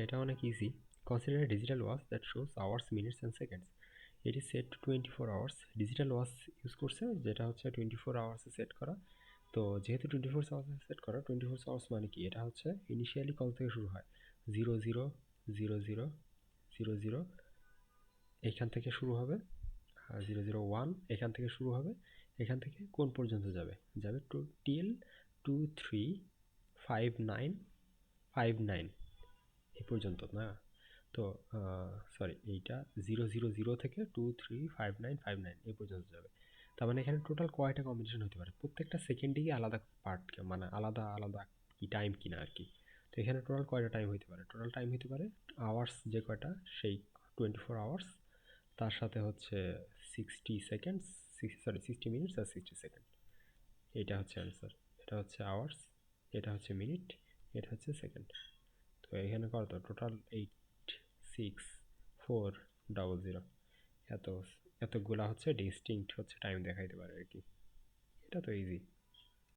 এটা অনেক easy. Consider a digital watch that shows hours, minutes and seconds. It is set to 24 hours. Digital watch use করছে যেটা হচ্ছে 24 আওয়ার্সে set করা। তো যেহেতু 24 আওয়ার্সে সেট করা, 24 আওয়ার্স মানে কি, এটা হচ্ছে ইনিশিয়ালি কল থেকে শুরু হয় 000000, এখান থেকে শুরু হবে 001, এখান থেকে শুরু হবে, এখান থেকে কোন পর্যন্ত যাবে, যাবে টু টিল 235959 এই পর্যন্ত না। তো সরি, এইটা 000 থেকে 235959 এই পর্যন্ত যাবে। তার মানে এখানে টোটাল কয়টা কম্বিনেশন হতে পারে, প্রত্যেকটা সেকেন্ডেই আলাদা পার্ট, মানে আলাদা আলাদা কি টাইম কিনা আর কি। তো এখানে টোটাল কয়টা টাইম হতে পারে, টোটাল টাইম হতে পারে আওয়ার্স যে কয়টা সেই 24 আওয়ার্স, তার সাথে হচ্ছে 60 সেকেন্ডস, সরি 60 মিনিটস আর 60 সেকেন্ড। এটা হচ্ছে অ্যান্সার। এটা হচ্ছে আওয়ার্স, এটা হচ্ছে মিনিট, এটা হচ্ছে সেকেন্ড। তো এখানে কত, টোটাল 8640, এত এতগুলা হচ্ছে ডিস্টিংক্ট হচ্ছে টাইম দেখাইতে পারে আর কি। এটা তো ইজি।